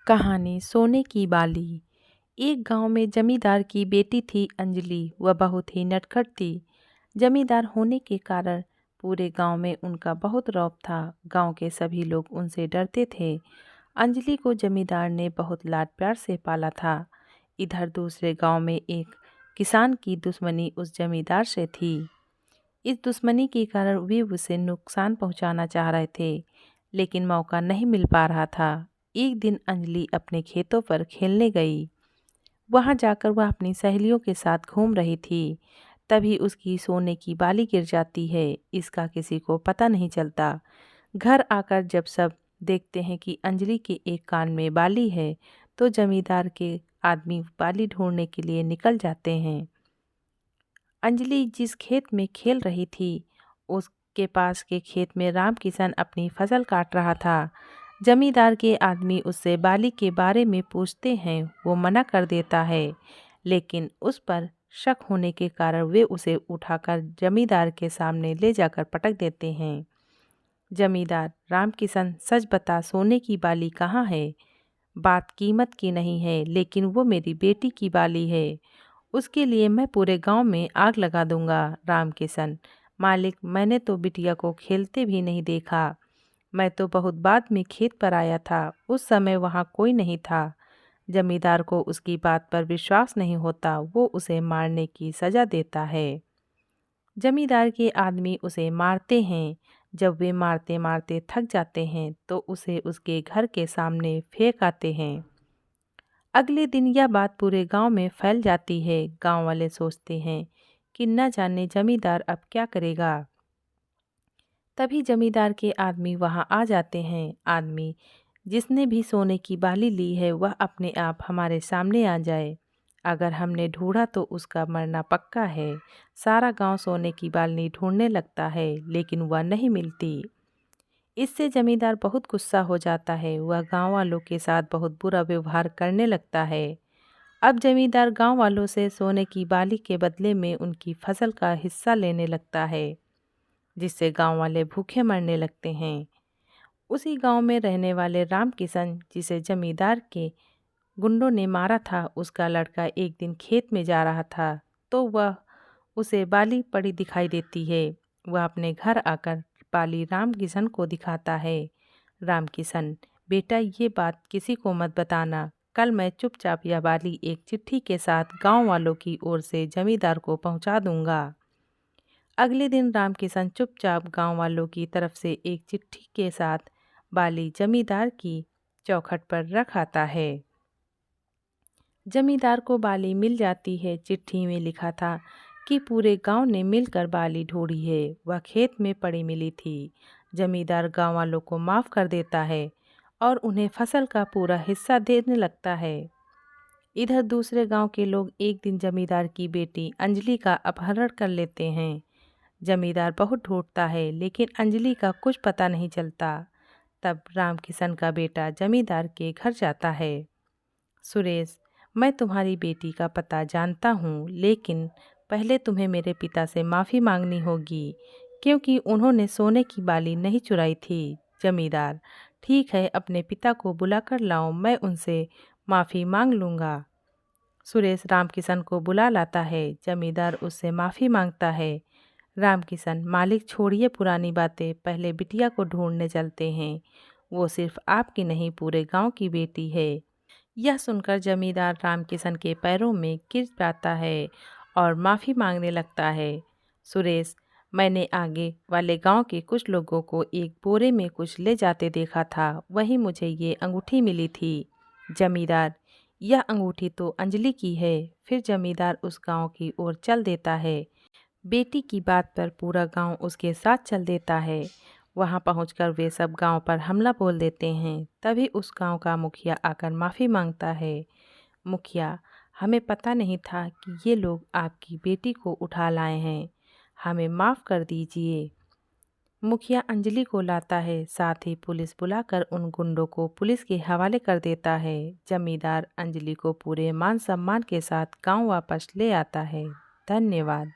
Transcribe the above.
कहानी सोने की बाली। एक गांव में जमींदार की बेटी थी अंजलि। वह बहुत ही नटखट थी। जमींदार होने के कारण पूरे गांव में उनका बहुत रौब था। गांव के सभी लोग उनसे डरते थे। अंजलि को जमींदार ने बहुत लाड प्यार से पाला था। इधर दूसरे गांव में एक किसान की दुश्मनी उस जमींदार से थी। इस दुश्मनी के कारण वे उसे नुकसान पहुंचाना चाह रहे थे, लेकिन मौका नहीं मिल पा रहा था। एक दिन अंजलि अपने खेतों पर खेलने गई। वहां जाकर वह अपनी सहेलियों के साथ घूम रही थी। तभी उसकी सोने की बाली गिर जाती है। इसका किसी को पता नहीं चलता। घर आकर जब सब देखते हैं कि अंजलि के एक कान में बाली है, तो जमींदार के आदमी बाली ढूंढने के लिए निकल जाते हैं। अंजलि जिस खेत में खेल रही थी, उसके पास के खेत में राम किशन अपनी फसल काट रहा था। जमींदार के आदमी उससे बाली के बारे में पूछते हैं। वो मना कर देता है, लेकिन उस पर शक होने के कारण वे उसे उठाकर जमींदार के सामने ले जाकर पटक देते हैं। जमींदार: राम किशन, सच बता, सोने की बाली कहाँ है? बात कीमत की नहीं है, लेकिन वो मेरी बेटी की बाली है। उसके लिए मैं पूरे गांव में आग लगा दूंगा। राम किशन: मालिक, मैंने तो बिटिया को खेलते भी नहीं देखा। मैं तो बहुत बाद में खेत पर आया था। उस समय वहाँ कोई नहीं था। जमींदार को उसकी बात पर विश्वास नहीं होता। वो उसे मारने की सजा देता है। जमींदार के आदमी उसे मारते हैं। जब वे मारते मारते थक जाते हैं, तो उसे उसके घर के सामने फेंक आते हैं। अगले दिन यह बात पूरे गांव में फैल जाती है। गांव वाले सोचते हैं कि न जाने जमींदार अब क्या करेगा। तभी जमींदार के आदमी वहां आ जाते हैं। आदमी जिसने भी सोने की बाली ली है, वह अपने आप हमारे सामने आ जाए। अगर हमने ढूंढा तो उसका मरना पक्का है। सारा गांव सोने की बाली ढूंढने लगता है, लेकिन वह नहीं मिलती। इससे जमींदार बहुत गुस्सा हो जाता है। वह गांव वालों के साथ बहुत बुरा व्यवहार करने लगता है। अब जमींदार गांव वालों से सोने की बाली के बदले में उनकी फसल का हिस्सा लेने लगता है, जिससे गांव वाले भूखे मरने लगते हैं। उसी गांव में रहने वाले राम किशन, जिसे जमींदार के गुंडों ने मारा था, उसका लड़का एक दिन खेत में जा रहा था, तो वह उसे बाली पड़ी दिखाई देती है। वह अपने घर आकर बाली राम किशन को दिखाता है। राम किशन: बेटा, ये बात किसी को मत बताना। कल मैं चुपचाप यह बाली एक चिट्ठी के साथ गांव वालों की ओर से जमींदार को पहुंचा दूंगा। अगले दिन राम किशन चुपचाप गांव वालों की तरफ से एक चिट्ठी के साथ बाली जमींदार की चौखट पर रख आता है। जमींदार को बाली मिल जाती है। चिट्ठी में लिखा था कि पूरे गांव ने मिलकर बाली ढूंढी है। वह खेत में पड़ी मिली थी। जमींदार गांव वालों को माफ़ कर देता है और उन्हें फसल का पूरा हिस्सा देने लगता है। इधर दूसरे गांव के लोग एक दिन जमींदार की बेटी अंजलि का अपहरण कर लेते हैं। जमींदार बहुत ढूंढता है, लेकिन अंजलि का कुछ पता नहीं चलता। तब राम किशन का बेटा जमींदार के घर जाता है। सुरेश, मैं तुम्हारी बेटी का पता जानता हूँ, लेकिन पहले तुम्हें मेरे पिता से माफ़ी मांगनी होगी, क्योंकि उन्होंने सोने की बाली नहीं चुराई थी। जमींदार: ठीक है, अपने पिता को बुलाकर लाओ, मैं उनसे माफ़ी मांग लूँगा। सुरेश राम किशन को बुला लाता है। जमींदार उससे माफ़ी मांगता है। राम किशन: मालिक, छोड़िए पुरानी बातें, पहले बिटिया को ढूंढने चलते हैं। वो सिर्फ आपकी नहीं, पूरे गांव की बेटी है। यह सुनकर जमींदार राम किशन के पैरों में गिर जाता है और माफ़ी मांगने लगता है। सुरेश: मैंने आगे वाले गांव के कुछ लोगों को एक बोरे में कुछ ले जाते देखा था, वहीं मुझे ये अंगूठी मिली थी। जमींदार: यह अंगूठी तो अंजलि की है। फिर जमींदार उस गांव की ओर चल देता है। बेटी की बात पर पूरा गांव उसके साथ चल देता है। वहां पहुंचकर वे सब गांव पर हमला बोल देते हैं। तभी उस गांव का मुखिया आकर माफ़ी मांगता है। मुखिया: हमें पता नहीं था कि ये लोग आपकी बेटी को उठा लाए हैं, हमें माफ़ कर दीजिए। मुखिया अंजलि को लाता है, साथ ही पुलिस बुलाकर उन गुंडों को पुलिस के हवाले कर देता है। जमींदार अंजलि को पूरे मान सम्मान के साथ गांव वापस ले आता है। धन्यवाद।